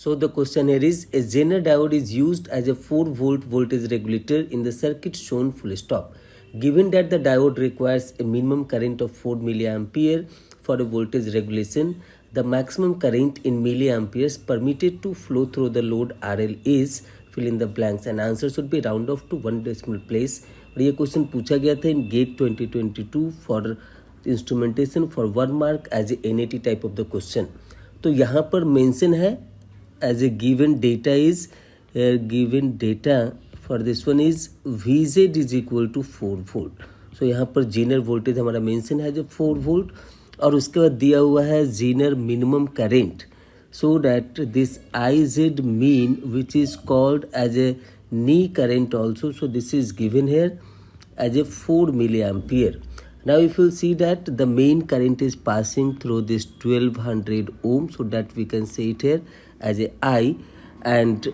So the question here is, a Zener diode is used as a 4-volt voltage regulator in the circuit shown full stop. Given that the diode requires a minimum current of 4 milliampere for a voltage regulation, the maximum current in milliamperes permitted to flow through the load RL is, fill in the blanks, and answer should be round off to 1 decimal place. और ये question पूछा गया था in GATE 2022 for instrumentation for 1 mark as a NAT type of the question. तो यहाँ पर mention है as a given data is given data for this one is VZ is equal to 4 volt. So यहाँ पर Jenner voltage हमारा mention है जो 4 volt और उसके बाद दिया हुआ है Zener minimum current. So that this IZ mean which is called as a knee current also. So this is given here as a 4 milliampere. Now if you see that the main current is passing through this 1200 ohm, so that we can say it here as a I, and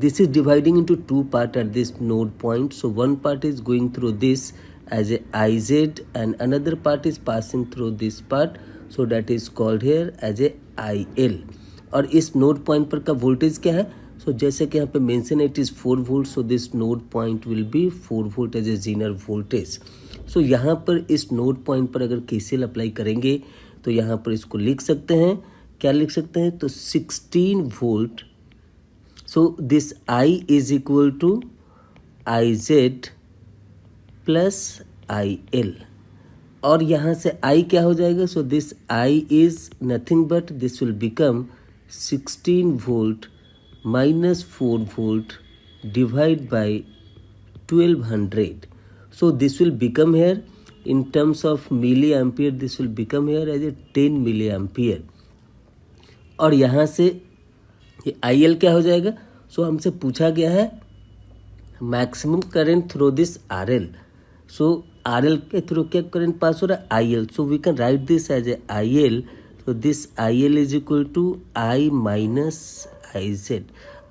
this is dividing into two parts at this node point. So one part is going through this as a IZ and another part is passing through this part, so that is called here as a IL. और इस node point पर का voltage क्या है? सो जैसे कि यहाँ पे मेंशन है it is 4 volt, so this node point will be 4 volt as a zener voltage. So यहाँ पर इस नोड पॉइंट पर अगर KCL अप्लाई करेंगे तो यहाँ पर इसको लिख सकते हैं. क्या लिख सकते हैं? तो 16 volt. So this I is equal to IZ plus IL. और यहाँ से I क्या हो जाएगा? So this I is nothing but this will become 16 volt minus 4 volt divided by 1200. So this will become here in terms of milliampere, this will become here as a 10 milliampere. और यहाँ से ये IL क्या हो जाएगा? सो हमसे पूछा गया है maximum current through this RL. So RL के थ्रू क्या करंट पास हो रहा है? IL. So we can write this as a IL. तो this IL is equal to I minus IZ.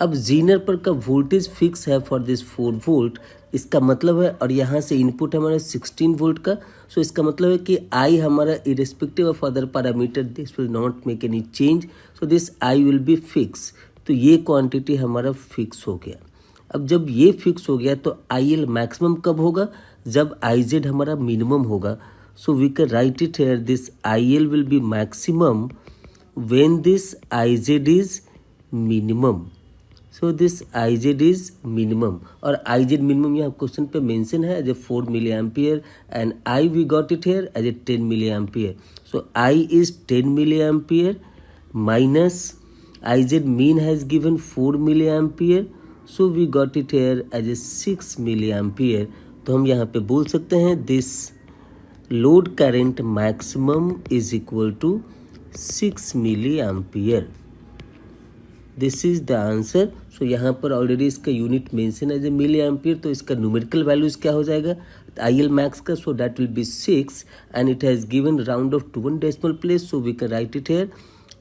अब जीनर पर का वोल्टेज फिक्स है फॉर दिस 4 वोल्ट, इसका मतलब है, और यहाँ से इनपुट हमारा 16 वोल्ट का. सो इसका मतलब है कि I हमारा irrespective of other parameter this will not make any change. So this I will be fix. तो ये क्वांटिटी हमारा फिक्स हो गया. अब जब ये फिक्स हो गया तो IL मैक्सिमम कब होगा? जब IZ हमारा मिनिमम होगा. So we can write it here, this IL will be maximum when this IZ is minimum. So this IZ is minimum और IZ minimum यहाँ क्वेश्चन पे मेंशन है as a 4 milliampere and I we got it here as a 10 milliampere. So I is 10 milliampere minus IZ mean has given 4 milliampere. So we got it here as a 6 milliampere. तो हम यहाँ पे बोल सकते हैं this load current maximum is equal to 6 milliampere. This is the answer. So यहाँ पर already इसका यूनिट मेंशन है जो मिलीएम्पियर, तो इसका न्यूमेरिकल वैल्यूज क्या हो जाएगा IL मैक्स का? So that will be 6 and it has given round off to 1 decimal place, so we can write it here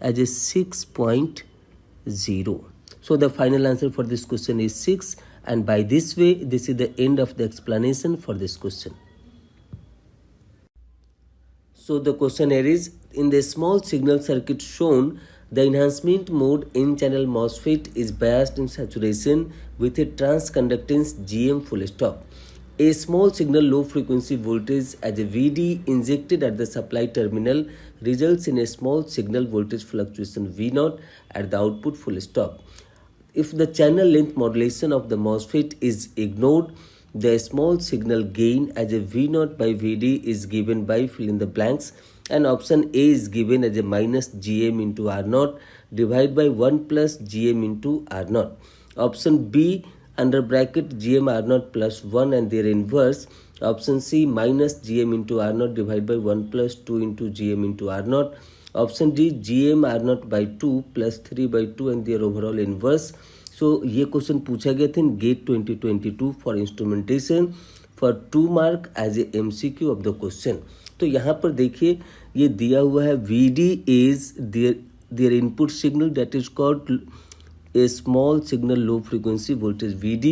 as a 6.0. So the final answer for this question is 6, and by this way this is the end of the explanation for this question. So the question here is, in the small signal circuit shown, the enhancement mode N-channel MOSFET is biased in saturation with a transconductance GM full stop. A small signal low frequency voltage as a VD injected at the supply terminal results in a small signal voltage fluctuation V0 at the output full stop. If the channel length modulation of the MOSFET is ignored, the small signal gain as a V0 by VD is given by fill in the blanks, and option A is given as a minus GM into R0 divided by 1 plus GM into R0. Option B under bracket GM R0 plus 1 and their inverse. Option C minus GM into R0 divided by 1 plus 2 into GM into R0. Option D GM R0 by 2 plus 3 by 2 and their overall inverse. So ये question पूछा गया था in GATE 2022 for instrumentation for 2 mark as a MCQ of the question. तो यहाँ पर देखिए ये दिया हुआ है VD is their input signal that is called a small signal low frequency voltage VD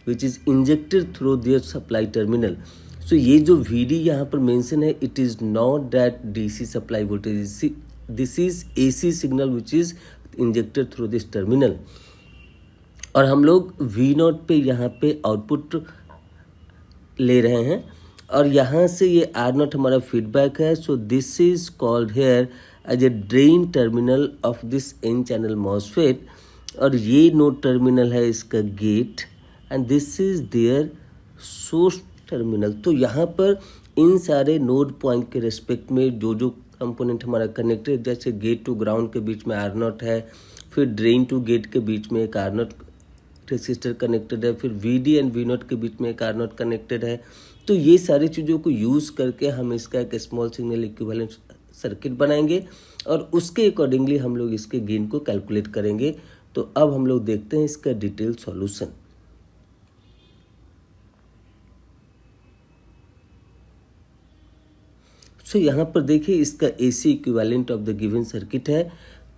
which is injected through their supply terminal. So ये जो VD यहाँ पर मेंशन है it is not that DC supply voltage, this is AC signal which is injected through this terminal, और हम लोग we not पे यहाँ पे आउटपुट ले रहे हैं और यहाँ से ये आर नॉट हमारा फीडबैक है. सो this is called here as a drain terminal of this N channel MOSFET, और ये नोड टर्मिनल है इसका gate, and this is their source terminal. तो यहाँ पर इन सारे नोड पॉइंट के रेस्पेक्ट में जो जो कंपोनेंट हमारा कनेक्टेड, जैसे गेट टू ग्राउंड के बीच में आर नॉट है, फिर ड्रेन टू गेट के बीच में एक आर नॉट रेसिस्टर कनेक्टेड है, फिर V D and V nought के बीच में एक आर नॉट कनेक्टेड है. तो ये सारी चीज़ों को यूज़ करके हम इसका एक स्मॉल सिग्नल इक्विवेलेंट सर्किट बनाएंगे और उसके अकॉर्डिंगली हम लोग इसके गेन को कैलकुलेट करेंगे. तो अब हम लोग देखते हैं इसका डिटेल सॉल्यूशन. सो यहाँ पर देखिए इसका AC equivalent of the given circuit है.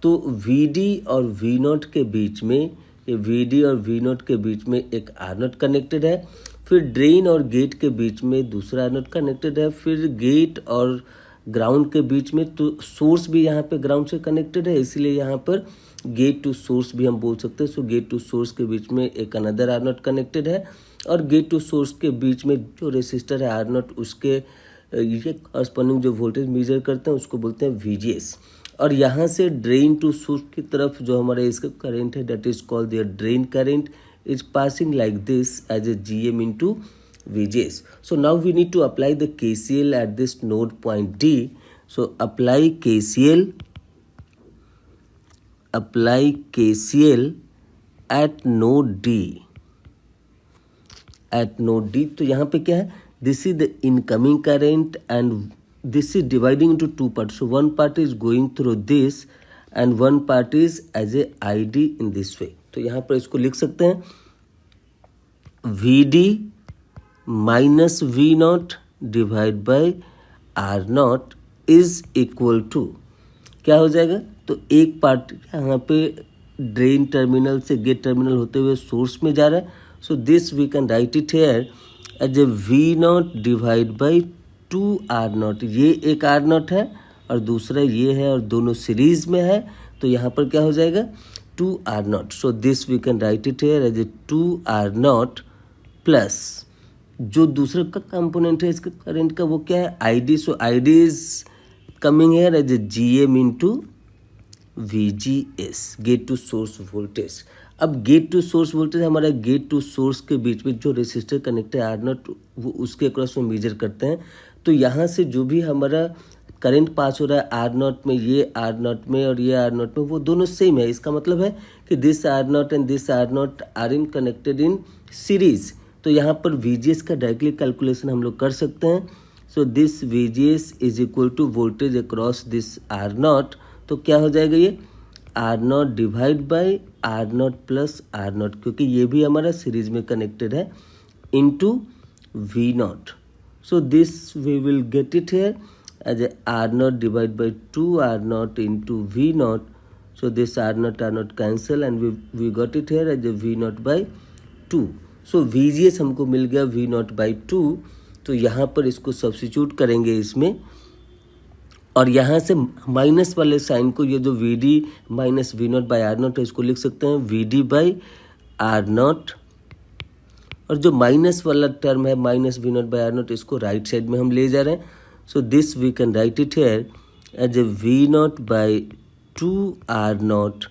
तो वी डी और वी नॉट के बीच में, ये वी डी और वी नॉट के बीच में एक आर नॉट कनेक्टेड है, फिर ड्रेन और गेट के बीच में दूसरा आर नॉट कनेक्टेड है, फिर गेट और ग्राउंड के बीच में, तो सोर्स भी यहाँ पे ग्राउंड से कनेक्टेड है, इसलिए यहाँ पर गेट टू सोर्स भी हम बोल सकते हैं. सो गेट टू सोर्स के बीच में एक अनदर आर नॉट कनेक्टेड है, और गेट टू सोर्स के बीच में जो रेसिस्टर है आर नॉट, उसके ये कॉरस्पॉन्डिंग जो वोल्टेज मेजर करते हैं उसको बोलते हैं VGS. और यहाँ से ड्रेन टू सोर्स की तरफ जो हमारे इसका करंट है, that is called their drain current, is passing like this as a GM into VGS. So now we need to apply the KCL at this node point D. So apply KCL at node D. At node D, तो यहाँ पे क्या है, this is the incoming current and this is dividing into two parts. So one part is going through this and one part is as a ID in this way. तो यहाँ पर इसको लिख सकते हैं VD minus V nought divide by R nought is equal to क्या हो जाएगा. तो एक पार्ट यहाँ पे ड्रेन टर्मिनल से गेट टर्मिनल होते हुए सोर्स में जा रहा है. सो this we can write it here as a V nought divide by 2R0. ये एक आर नॉट है और दूसरा ये है और दोनों सीरीज में है, तो यहाँ पर क्या हो जाएगा 2R0. So this we can write it here as a 2R0 plus जो दूसरा का कंपोनेंट है इसका करंट का, वो क्या है ID. So ID is coming here as a GM into VGS, gate to source voltage. अब गेट टू सोर्स वोल्टेज हमारा गेट टू सोर्स के बीच में जो रेसिस्टर कनेक्ट है R0, वो उसके अक्रॉस में मेजर करते हैं. तो यहाँ से जो भी हमारा करंट पास हो रहा है R0 में, ये R0 में और ये R0 में, वो दोनों सेम है. इसका मतलब है कि this R0 and this R0 are in connected in series. तो यहाँ पर VGS का डायरेक्टली कैलकुलेशन हम लोग कर सकते हैं. So this VGS is equal to voltage across this R0. तो क्या हो जाएगा ये R0 divide by R0 plus R0, क्योंकि ये भी हमारा सीरीज में कनेक्टेड है, into V0. So this we will get it here as a R0 divide by 2R0 into V0. So this R0 cancel and we got it here as a V0 by 2. So VGS हमको मिल गया V0 by 2. तो यहाँ पर इसको substitute करेंगे इसमें, और यहाँ से माइनस वाले साइन को, ये जो VD minus V0 by R0 है, इसको लिख सकते हैं VD बाई R0. और जो माइनस वाला टर्म है माइनस V0 बाई R0, इसको राइट साइड में हम ले जा रहे हैं. So this we can write it here as a V0 by 2R0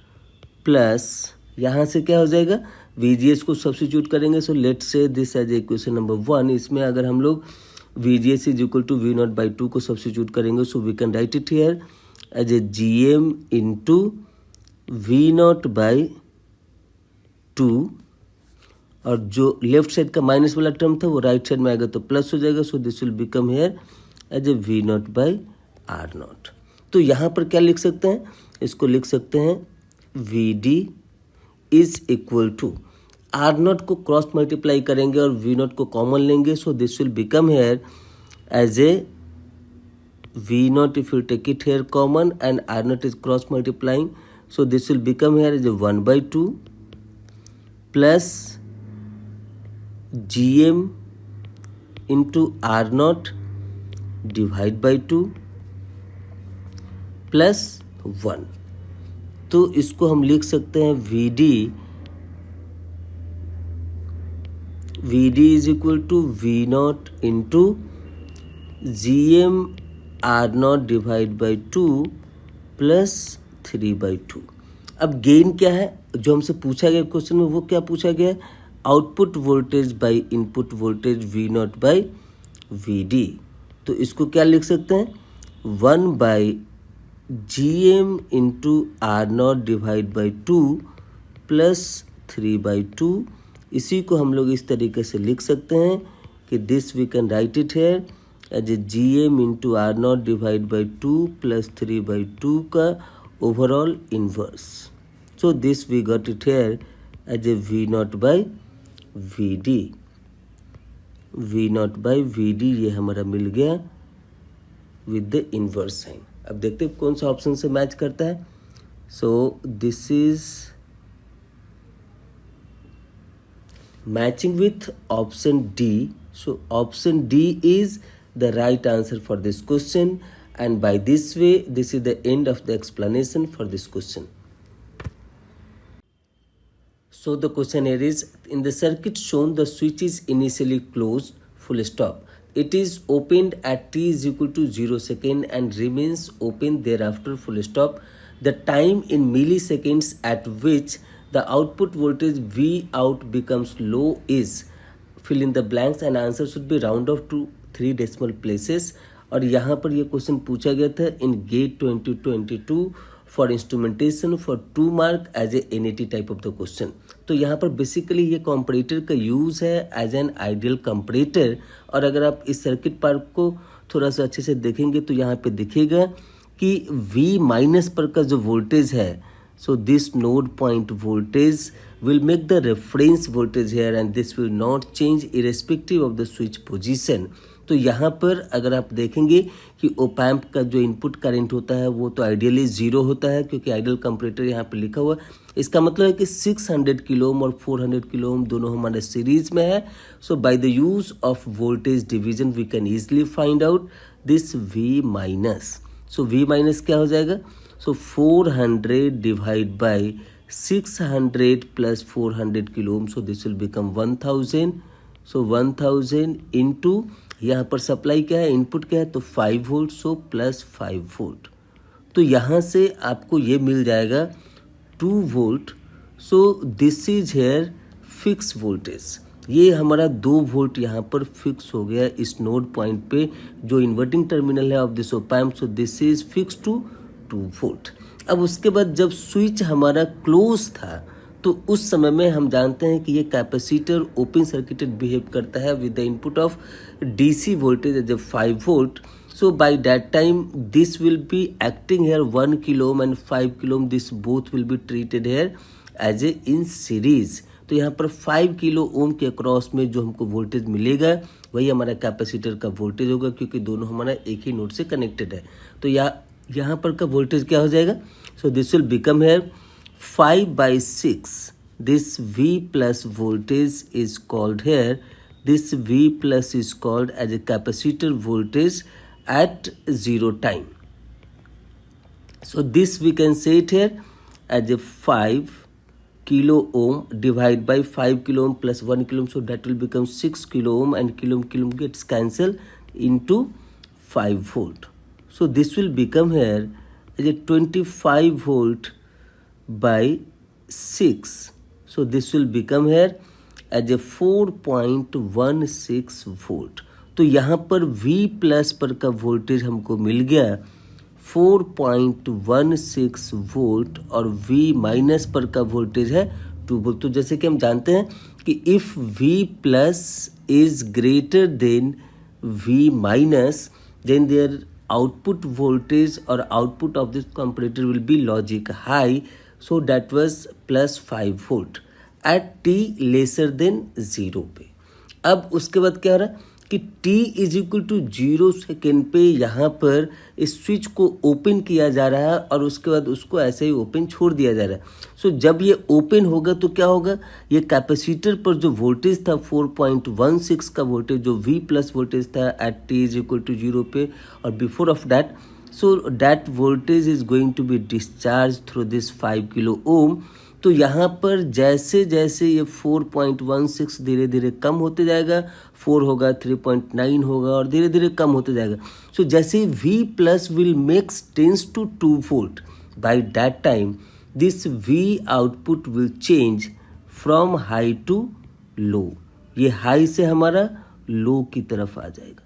plus, यहाँ से क्या हो जाएगा VGS को सब्स्टिट्यूट करेंगे. So let's say this as equation number 1. इसमें अगर हम लोग VGS is equal to V0 by 2 को सब्स्टिट्यूट करेंगे, so we can write it here as a GM into V0 by 2. और जो लेफ्ट साइड का माइनस वाला टर्म था वो राइट साइड में आएगा तो प्लस हो जाएगा. So this will become here as a V0 by R0. तो यहाँ पर क्या लिख सकते हैं, इसको लिख सकते हैं VD is equal to R0 को क्रॉस मल्टीप्लाई करेंगे और V0 को कॉमन लेंगे. So this will become here as a V0 if you take it here common and R0 is cross multiplying. So this will become here as a 1 by 2 plus GM into R0 divide by 2 plus 1. तो इसको हम लिख सकते हैं VD is equal to V0 into GM R0 divide by 2 plus 3/2। अब gain क्या है जो हमसे पूछा गया क्वेश्चन में, वो क्या पूछा गया है, output voltage by input voltage V0 by VD। तो इसको क्या लिख सकते हैं, 1/GM into R0 divide by 2 plus 3/2। इसी को हम लोग इस तरीके से लिख सकते हैं कि this we can write it here as a GM into R0 divide by 2 plus 3/2 का overall inverse. So this we got it here as a V0 by VD। V0 by VD ये हमारा मिल गया विद द इन्वर्स साइन। अब देखते हैं कौन सा option से मैच करता है। सो this is matching with option D. So option D is the right answer for this question, and by this way this is the end of the explanation for this question. So the question here is, in the circuit shown the switch is initially closed full stop. It is opened at t is equal to 0 second and remains open thereafter full stop. The time in milliseconds at which the output voltage V out becomes low is, fill in the blanks, and answer should be round off to 3 decimal places। और यहाँ पर ये question पूछा गया था in GATE 2022 for instrumentation for 2 mark as a NAT type of the question. तो यहाँ पर बेसिकली ये कंपैरेटर का यूज़ है एज एन आइडियल कंपैरेटर। और अगर आप इस सर्किट पार्ट को थोड़ा सा अच्छे से देखेंगे तो यहाँ पे दिखेगा कि V माइनस पर का जो वोल्टेज है, so this node point voltage will make the reference voltage here and this will not change irrespective of the switch position। तो यहाँ पर अगर आप देखेंगे कि ओपैम्प का जो इनपुट करंट होता है वो तो आइडियली 0 होता है, क्योंकि आइडियल कंपैरेटर यहाँ पे लिखा हुआ है। इसका मतलब है कि 600 किलो ओम और 400 किलो ओम दोनों हमारे सीरीज में है। So by the use of voltage division we can easily find out this V minus. So V minus क्या हो जाएगा, so 400 divided by 600 plus 400 kilo ohm, so this will become 1000। so 1000 into यहाँ पर supply क्या है, input क्या है, तो 5 वोल्ट, सो प्लस 5 वोल्ट। तो यहाँ से आपको ये मिल जाएगा 2 volt. So this is hair fix voltage. ये हमारा 2 वोल्ट यहाँ पर फिक्स हो गया इस नोड पॉइंट पे जो इन्वर्टिंग टर्मिनल है of this op amp. So this is fix to 2 volt. अब उसके बाद जब स्विच हमारा क्लोज था तो उस समय में हम जानते हैं कि ये कैपेसिटर ओपन सर्किटेड बिहेव करता है with the input of DC voltage as 5 volt. So by that time this will be acting here 1 kilo ohm and 5 kilo ohm, this both will be treated here as a in series. तो यहाँ पर 5 kilo ओम के across में जो हमको voltage मिलेगा वही हमारा कैपेसिटर का वोल्टेज होगा, क्योंकि दोनों हमारा एक ही नोड से कनेक्टेड है। तो यहाँ पर का वोल्टेज क्या हो जाएगा, so this will become here 5/6। This V plus voltage is called here, this V plus is called as a capacitor voltage at 0 time. So this we can say it here as a 5 kilo ohm divided by 5 kilo ohm plus 1 kilo ohm, so that will become 6 kilo ohm and kilo ohm gets cancelled into 5 volt। So this will become here as a 25 volt by 6। So this will become here as a 4.16 volt। तो यहाँ पर V plus पर का voltage हमको मिल गया 4.16 volt और V minus पर का वोल्टेज है 2 वोल्ट। तो जैसे कि हम जानते हैं कि if V plus is greater than V minus then their output voltage और output of this comparator will be logic high. So that was plus 5 volt at t lesser than 0 पे। अब उसके बाद क्या हो रहा है कि t is equal to 0 second पे यहाँ पर इस स्विच को ओपन किया जा रहा है और उसके बाद उसको ऐसे ही ओपन छोड़ दिया जा रहा है। सो जब ये ओपन होगा तो क्या होगा, ये कैपेसिटर पर जो वोल्टेज था 4.16 का वोल्टेज जो V प्लस वोल्टेज था at t is equal to 0 पे और before of that, so that voltage is going to be discharged through this 5 kilo ohm. तो यहाँ पर जैसे जैसे ये 4.16 धीरे धीरे कम होते जाएगा, 4 होगा, 3.9 होगा और धीरे धीरे कम होते जाएगा. सो जैसे V plus will makes tends to 2 volt, by that time this V output will change from high to low. ये हाई से हमारा लो की तरफ आ जाएगा.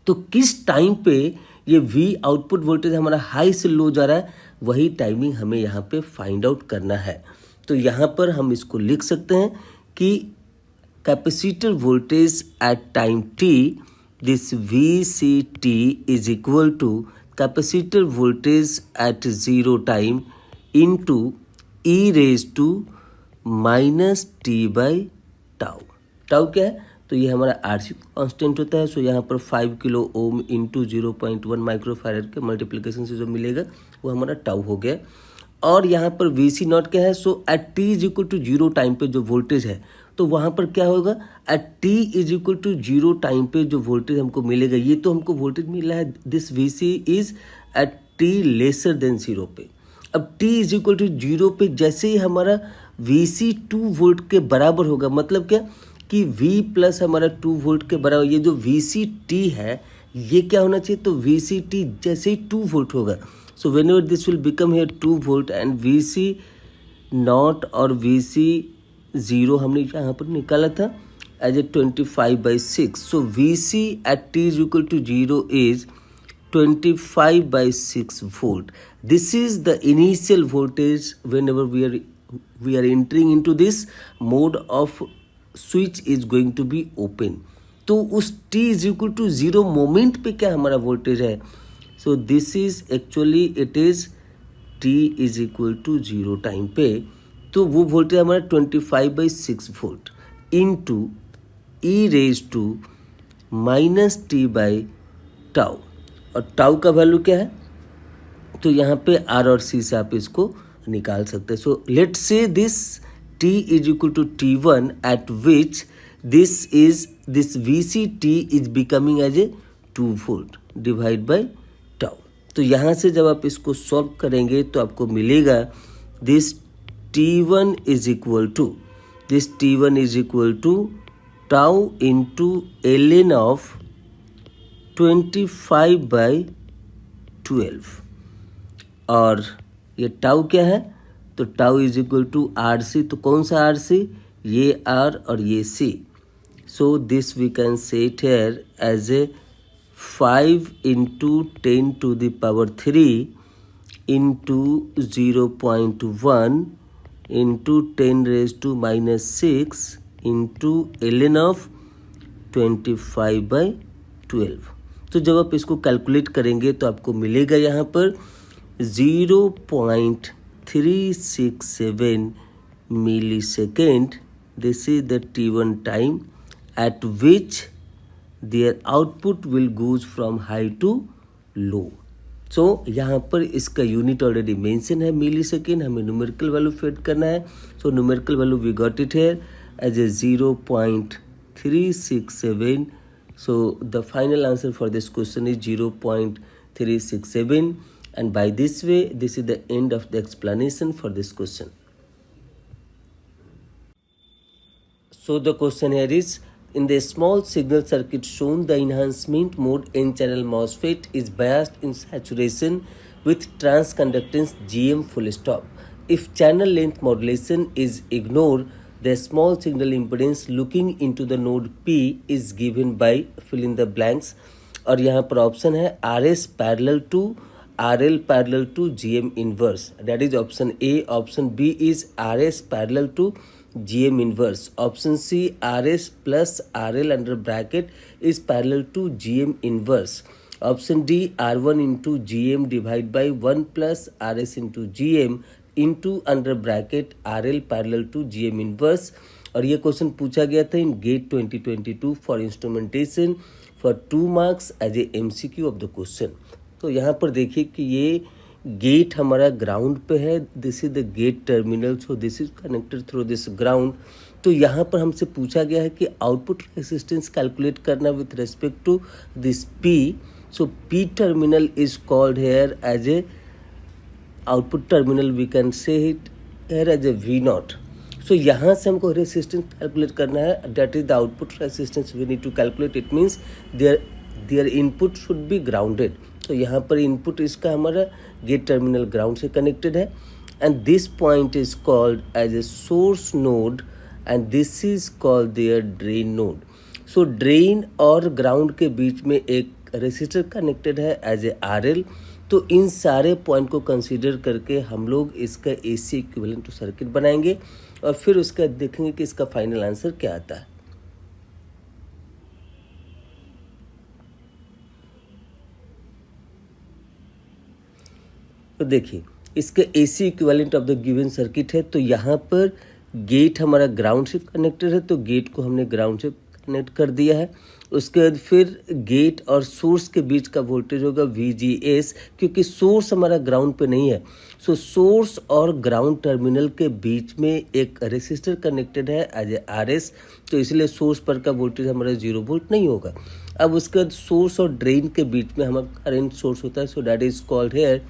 तो किस टाइम पे ये V आउटपुट वोल्टेज हमारा हाई से लो जा रहा है, वही टाइमिंग हमें यहाँ पे फाइंड आउट करना है. तो यहाँ पर हम इसको लिख सकते हैं कि capacitor voltage at time t, this VCT is equal to capacitor voltage at 0 time into e raise to minus t by tau. Tau क्या है? तो ये हमारा RC कांस्टेंट होता है. सो यहाँ पर 5 किलो ओम इंटू 0.1 माइक्रोफैरड के मल्टीप्लिकेशन से जो मिलेगा वो हमारा टाउ हो गया. और यहाँ पर VC नॉट क्या है? So at t is equal to 0 time पे जो वोल्टेज है, तो वहाँ पर क्या होगा? At t is equal to 0 time पे जो वोल्टेज हमको मिलेगा, ये तो हमको वोल्टेज मिला है, this VC is at t lesser than 0 पे. अब t इज इक्वल टू 0 पे जैसे ही हमारा VC 2 वोल्ट के बराबर होगा, मतलब क्या कि V प्लस हमारा 2 वोल्ट के बराबर, ये जो VCT है ये क्या होना चाहिए? तो VCT जैसे ही 2 वोल्ट होगा, so whenever this will become here 2 volt and VC naught और VC 0 हमने यहाँ पर निकाला था as a 25/6. So VC eight t is equal to 0 is 25/6 volt. This is the initial voltage whenever we are entering into this mode of switch is going to be open. तो उस t is equal to 0 moment पे क्या हमारा voltage है? सो this is actually it is t is equal to 0 time पे, तो वो voltage हमारा 25/6 volt into e raise to minus t by tau. और टाउ का वैल्यू क्या है? तो यहाँ पे R और C से आप इसको निकाल सकते हैं. सो let's say this t is equal to t1 at which this VCT is becoming as a 2 volt divide by tau. तो यहाँ से जब आप इसको सॉल्व करेंगे तो आपको मिलेगा this t1 is equal to tau into ln of 25/12. और ये टाउ क्या है? तो tau is equal to RC. तो कौन सा RC? ये R और ये C. So this we can say it here as a 5 into 10 to the power 3 into 0.1 into 10 raise to minus 6 into ln of 25/12. तो जब आप इसको कैलकुलेट करेंगे तो आपको मिलेगा यहाँ पर 0.367 millisecond. This is the T1 time at which their output will goes from high to low. So यहाँ पर इसका यूनिट ऑलरेडी मेंशन है मिली सेकेंड. हमें न्यूमेरिकल वैल्यू फिट करना है. So numerical value we got it here as a 0.367. So the final answer for this question is 0.367. And by this way, this is the end of the explanation for this question. So the question here is, in the small signal circuit shown, the enhancement mode N-channel MOSFET is biased in saturation with transconductance GM full stop. If channel length modulation is ignored, the small signal impedance looking into the node P is given by fill in the blanks. और यहाँ पर option है RS parallel to RL parallel to GM inverse. That is option A. Option B is RS parallel to GM inverse. Option C, RS plus RL under bracket is parallel to GM inverse. Option D, R1 into GM divided by 1 plus RS into GM into under bracket RL parallel to GM inverse. और ये question पूछा गया था in GATE 2022 for instrumentation for 2 marks as a MCQ of the question. तो यहाँ पर देखिए कि ये गेट हमारा ग्राउंड पे है. This is the gate terminal. So this is connected through this ground. तो यहाँ पर हमसे पूछा गया है कि आउटपुट रेसिस्टेंस कैलकुलेट करना with respect to this P. So P terminal is called here as a output terminal, we can say it here as a V0. So यहाँ से हमको रेसिस्टेंस कैलकुलेट करना है, that is the output resistance we need to calculate. It means their input should be grounded. तो यहाँ पर input इसका हमारा गेट टर्मिनल ग्राउंड से कनेक्टेड है, and this point is called as a source node and this is called their drain node. So drain और ground के बीच में एक रेसिस्टर कनेक्टेड है एज ए RL. तो इन सारे पॉइंट को कंसीडर करके हम लोग इसका AC इक्विवेलेंट टू सर्किट बनाएंगे और फिर उसका देखेंगे कि इसका फाइनल आंसर क्या आता है. तो देखिए इसका AC equivalent of the given circuit है. तो यहाँ पर गेट हमारा ग्राउंड से कनेक्टेड है, तो गेट को हमने ग्राउंड से कनेक्ट कर दिया है. उसके बाद फिर गेट और सोर्स के बीच का वोल्टेज होगा VGS, क्योंकि सोर्स हमारा ग्राउंड पे नहीं है. सो सोर्स और ग्राउंड टर्मिनल के बीच में एक रेसिस्टर कनेक्टेड है एज ए RS, तो इसलिए सोर्स पर का वोल्टेज हमारा 0 वोल्ट नहीं होगा. अब उसके बाद सोर्स और ड्रेन के बीच में हमारा करंट सोर्स होता है, so that is called here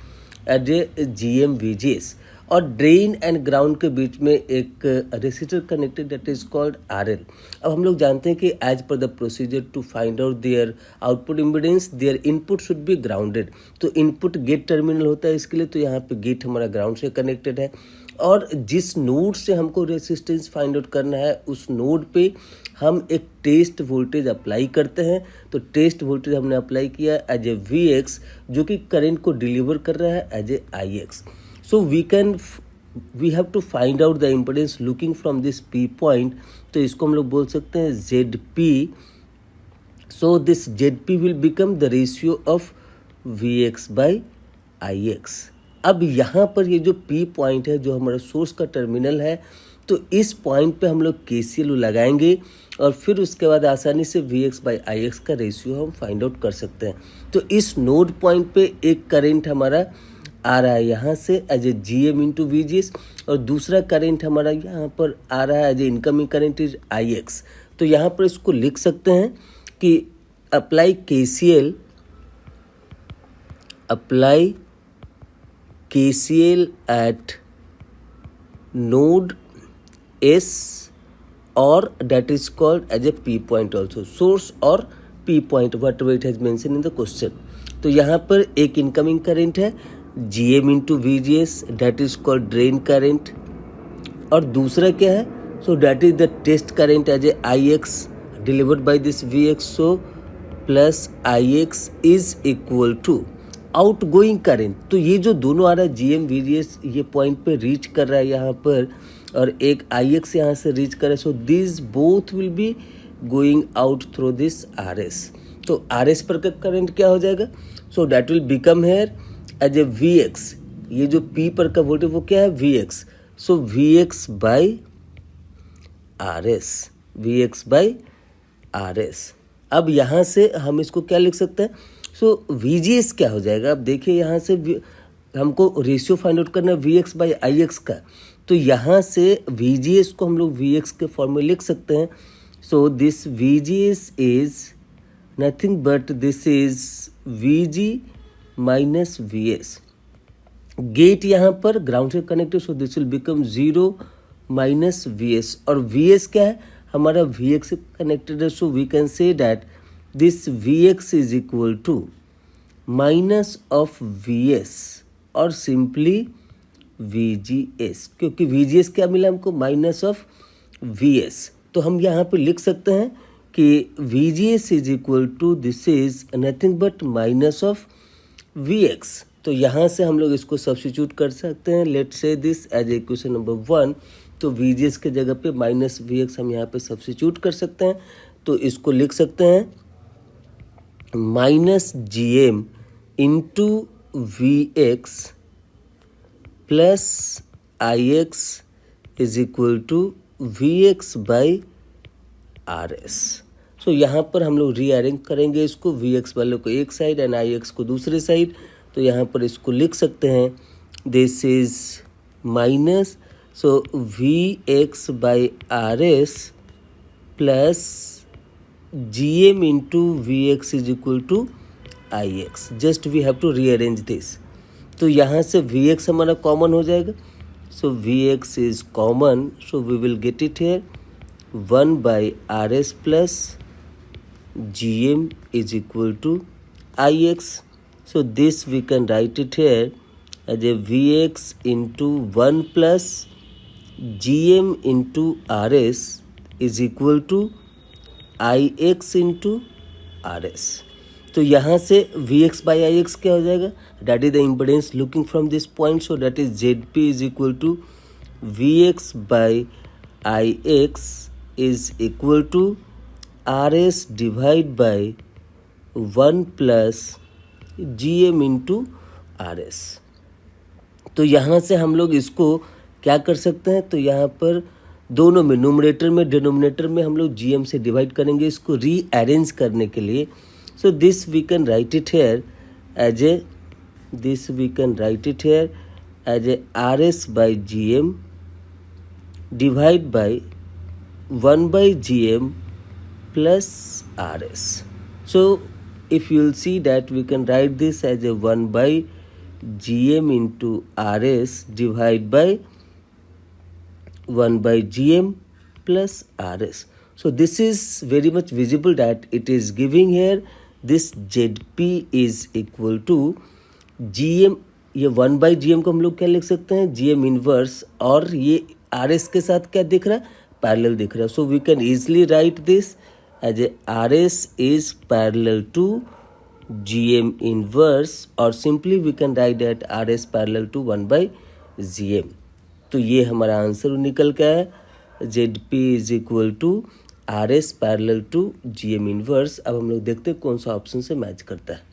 as a GM VGS. और ड्रेन एंड ग्राउंड के बीच में एक resistor connected that is called RL. अब हम लोग जानते हैं कि as per the procedure to find out their output impedance their input should be grounded. तो इनपुट गेट टर्मिनल होता है इसके लिए, तो यहाँ पे गेट हमारा ग्राउंड से कनेक्टेड है और जिस नोड से हमको रेसिस्टेंस फाइंड आउट करना है उस नोड पे हम एक टेस्ट वोल्टेज अप्लाई करते हैं. तो टेस्ट वोल्टेज हमने अप्लाई किया एज ए VX जो कि करंट को डिलीवर कर रहा है as a IX. So we have to find out the impedance looking from this P point. तो इसको हम लोग बोल सकते हैं ZP. So this ZP will become the ratio of VX by IX. अब यहाँ पर ये जो P पॉइंट है जो हमारा सोर्स का टर्मिनल है, तो इस पॉइंट पे हम लोग KCL लगाएंगे और फिर उसके बाद आसानी से VX by IX का रेशियो हम फाइंड आउट कर सकते हैं. तो इस नोड पॉइंट पे एक करंट हमारा आ रहा है यहाँ से as a GM into VGS और दूसरा करंट हमारा यहाँ पर आ रहा है as a incoming current is IX. तो यहाँ पर इसको लिख सकते हैं कि apply KCL at node S और that is called as a P point also, source और P point whatever it has mentioned in the question. तो यहाँ पर एक इनकमिंग करंट है GM into VGS that is called drain current और दूसरा क्या है, so that is the test current as a IX delivered by this VX. So plus IX is equal to outgoing current. तो ये जो दोनों आ रहा है GM VGS ये पॉइंट पे रीच कर रहा है यहाँ पर और एक IX यहाँ से रीच कर रहा है. so these both will be going out through this RS. तो RS पर का करंट क्या हो जाएगा, so that will become here as a VX. ये जो P पर का वोल्टेज वो क्या है VX. So VX by RS. अब यहाँ से हम इसको क्या लिख सकते हैं, सो VGS क्या हो जाएगा. अब देखिए यहाँ से हमको रेशियो फाइंड आउट करना है VX बाई IX का. तो यहाँ से VGS को हम लोग VX के फॉर्म में लिख सकते हैं. So this VGS is nothing but this is VG minus VS. Gate यहाँ पर ग्राउंड से connected, so this will become 0 minus VS और VS क्या है हमारा VX से कनेक्टेड है. So we can say that this VX is equal to minus of VS और सिंपली VGS, क्योंकि VGS क्या मिला हमको माइनस ऑफ VS. तो हम यहाँ पे लिख सकते हैं कि VGS is equal to this is nothing but minus of VX. तो यहाँ से हम लोग इसको सब्स्टिट्यूट कर सकते हैं. Let's say this as equation number 1. तो VGS के जगह पे माइनस VX हम यहाँ पे सब्स्टिट्यूट कर सकते हैं. तो इसको लिख सकते हैं minus GM into VX plus IX is equal to VX by RS. सो यहाँ पर हम लोग रीअरेंज करेंगे इसको, VX वाले को एक साइड एंड IX को दूसरे साइड. तो यहाँ पर इसको लिख सकते हैं this is minus, so VX by RS plus GM into VX is equal to Ix. Just we have to rearrange this. तो यहाँ से Vx हमारा कॉमन हो जाएगा. So Vx is common. So we will get it here. 1 by Rs plus Gm is equal to Ix. So this we can write it here as a Vx into 1 plus Gm into Rs is equal to Ix into Rs. तो यहाँ से Vx by Ix क्या हो जाएगा? That is the impedance looking from this point. So that is Zp is equal to Vx by Ix is equal to Rs divided by 1 plus Gm into Rs. तो यहाँ से हम लोग इसको क्या कर सकते हैं? तो यहाँ पर दोनों में न्यूमरेटर में डिनोमिनेटर में हम लोग Gm से डिवाइड करेंगे इसको रीअरेंज करने के लिए. So this we can write it here as a Rs by Gm divide by 1 by Gm plus Rs. So if you will see that we can write this as a 1 by Gm into Rs divide by 1 by Gm plus Rs. So this is very much visible that it is giving here this Zp is equal to Gm. ये 1 by Gm को हम लोग क्या लिख सकते हैं? Gm inverse. और ये Rs के साथ क्या दिख रहा है? पैरेलल दिख रहा है. So we can easily write this as a Rs is parallel to Gm inverse, और simply we can write that Rs parallel to 1 by Gm. तो ये हमारा आंसर निकल के है Zp is equal to Rs parallel to Gm inverse. अब हम लोग देखते हैं कौन सा ऑप्शन से मैच करता है.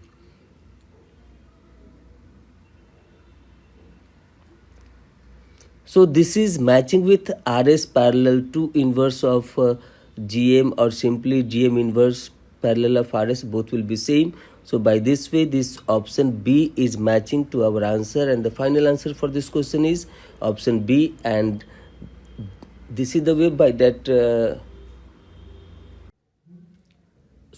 So this is matching with Rs parallel to inverse of Gm, or simply Gm inverse parallel of Rs, both will be same. So by this way this option B is matching to our answer, and the final answer for this question is option B, and this is the way by that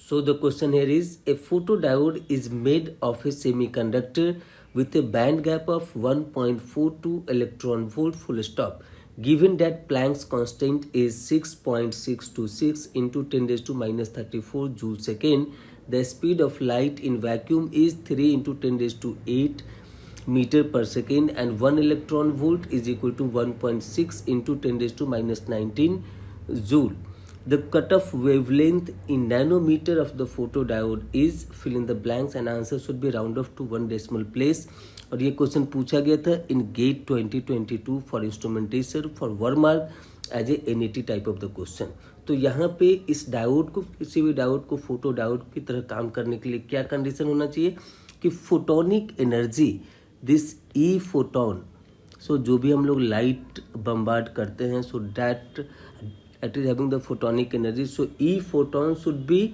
so the question here is, a photodiode is made of a semiconductor with a band gap of 1.42 electron volt full stop. Given that Planck's constant is 6.626 into 10 raised to minus 34 joule second, the speed of light in vacuum is 3 into 10 raised to 8 meter per second, and 1 electron volt is equal to 1.6 into 10 raised to minus 19 joule. The cutoff wavelength in nanometer of the photodiode is fill in the blanks, and answer should be round off to 1 decimal place. और ये question पूछा गया था in GATE 2022 for instrumentation for 1 mark as a NET type of the question. तो यहाँ पे इस diode को, किसी भी डायोड को फोटो डायोड की तरह काम करने के लिए क्या कंडीशन होना चाहिए कि photonic energy this E photon, so जो भी हम लोग लाइट बम्बार्ड करते हैं, so that it is having the photonic energy, so E photon should be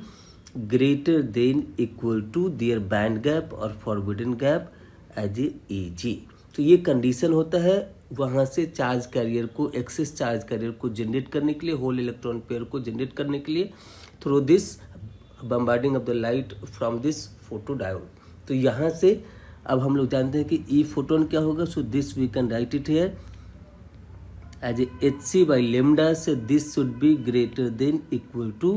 greater than equal to their band gap और forbidden gap as a Eg. तो ये condition होता है वहाँ से चार्ज कैरियर को, एक्सेस चार्ज कैरियर को generate करने के लिए, होल इलेक्ट्रॉन पेयर को जनरेट करने के लिए through this bombarding of the light from this photo diode. तो यहाँ से अब हम लोग जानते हैं कि ई फोटोन क्या होगा. So this we can write it here as a Hc by lambda. So this should be greater than equal to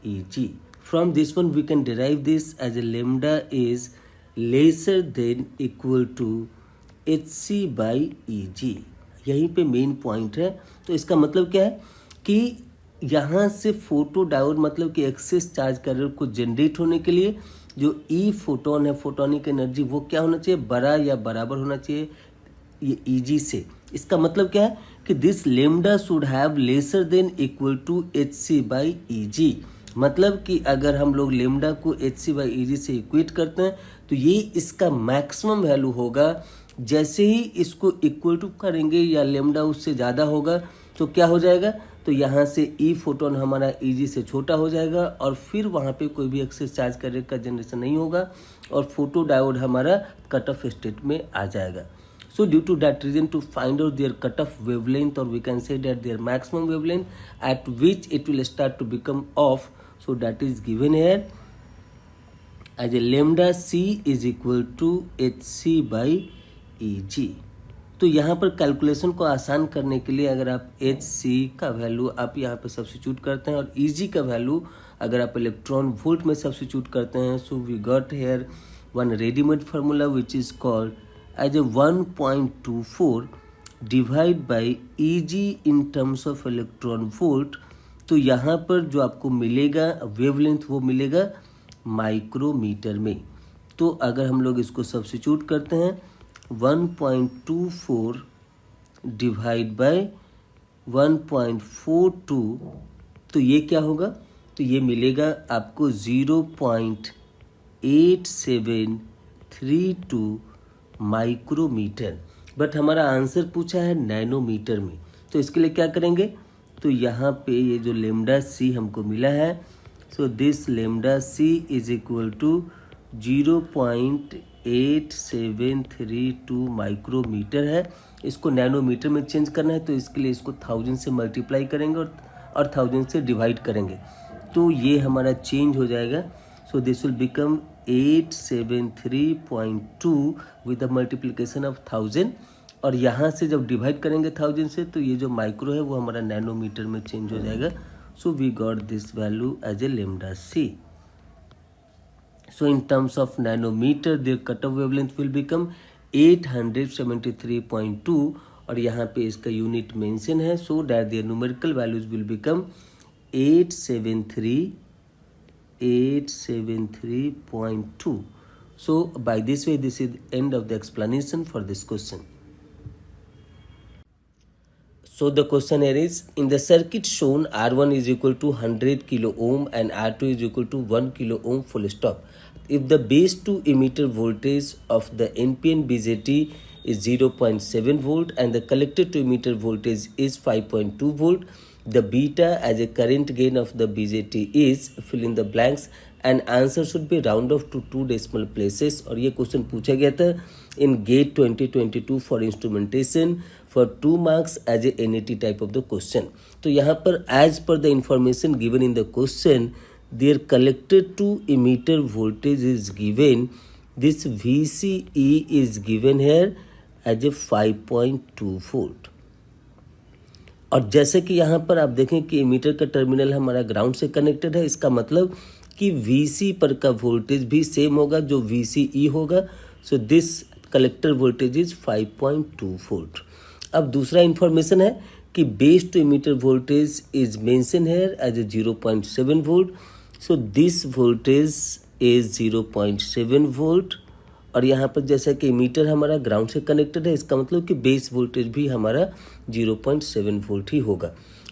Eg. From this one we can derive this as a lambda is lesser than equal to Hc by Eg. यहीं पे main point है. तो इसका मतलब क्या है कि यहाँ से फोटो डायोड मतलब कि एक्सेस चार्ज कैरियर को जनरेट होने के लिए जो ई फोटोन है, फोटोनिक एनर्जी, वो क्या होना चाहिए, बड़ा या बराबर होना चाहिए ये Eg से. इसका मतलब क्या है कि this lambda should have lesser than equal to Hc by Eg. मतलब कि अगर हम लोग लेमडा को Hc बाई Eg से इक्वेट करते हैं तो ये इसका मैक्सिमम वैल्यू होगा. जैसे ही इसको इक्वल टू करेंगे या लेमडा उससे ज़्यादा होगा तो क्या हो जाएगा, तो यहाँ से ई फोटोन हमारा Eg से छोटा हो जाएगा और फिर वहाँ पे कोई भी एक्सेस चार्ज कैरियर का जनरेशन नहीं होगा और फोटो डायोड हमारा कट ऑफ स्टेट में आ जाएगा. So due to that reason, to find out their cutoff wavelength, or we can say that their maximum wavelength at which it will start to become off, so that is given here as a lambda C is equal to H C by E G. तो यहाँ पर calculation को आसान करने के लिए अगर आप एच सी का वैल्यू आप यहाँ पर सब्स्टिट्यूट करते हैं और ई जी का वैल्यू अगर आप इलेक्ट्रॉन वोल्ट में सब्स्टिट्यूट करते हैं, so we got here one readymade formula which is called as a 1.24 divide by E G in terms of electron volt. तो यहाँ पर जो आपको मिलेगा वेवलेंथ वो मिलेगा माइक्रोमीटर में। तो अगर हम लोग इसको सब्स्टिट्यूट करते हैं 1.24 डिवाइड बाय 1.42, तो ये क्या होगा, तो ये मिलेगा आपको 0.8732 माइक्रोमीटर। बट हमारा आंसर पूछा है नैनोमीटर में, तो इसके लिए क्या करेंगे, तो यहाँ पे ये जो लेमडा सी हमको मिला है, सो this lambda C is equal to 0.8732 micrometre है। इसको नैनोमीटर में चेंज करना है, तो इसके लिए इसको 1000 से मल्टीप्लाई करेंगे और 1000 से डिवाइड करेंगे, तो ये हमारा चेंज हो जाएगा। So this will become 873.2 with the multiplication of 1000, और यहाँ से जब डिवाइड करेंगे 1000 से, तो ये जो माइक्रो है वो हमारा नैनोमीटर में चेंज हो जाएगा। So we got this value as a lambda C. So in terms of nanometer, their cutoff wavelength will become 873.2, और यहाँ पे इसका यूनिट मेंशन है, so that their numerical values will become 873.2. So by this way, this is the end of the explanation for this question. So the question here is, in the circuit shown R1 is equal to 100 kilo ohm and R2 is equal to 1 kilo ohm full stop. If the base 2 emitter voltage of the NPN BJT is 0.7 volt and the collector to emitter voltage is 5.2 volt, the beta as a current gain of the BJT is, fill in the blanks, and answer should be round off to 2 decimal places. और ये question पूछा गया था in GATE 2022 for instrumentation for 2 marks as a NAT type of the question. तो यहाँ पर as per the information given in the question, their collector to emitter voltage is given, this VCE is given here as a 5.2 volt. और जैसे कि यहाँ पर आप देखें कि emitter का टर्मिनल हमारा ग्राउंड से कनेक्टेड है, इसका मतलब कि VC पर का वोल्टेज भी सेम होगा जो VCE होगा। So this collector voltage is 5.2 volt. अब दूसरा इंफॉर्मेशन है कि base to emitter voltage is mention here as a 0.7 volt. So this voltage is 0.7 volt, और यहाँ पर जैसा कि मीटर हमारा ग्राउंड से कनेक्टेड है, इसका मतलब कि बेस वोल्टेज भी हमारा 0.7 वोल्ट ही होगा।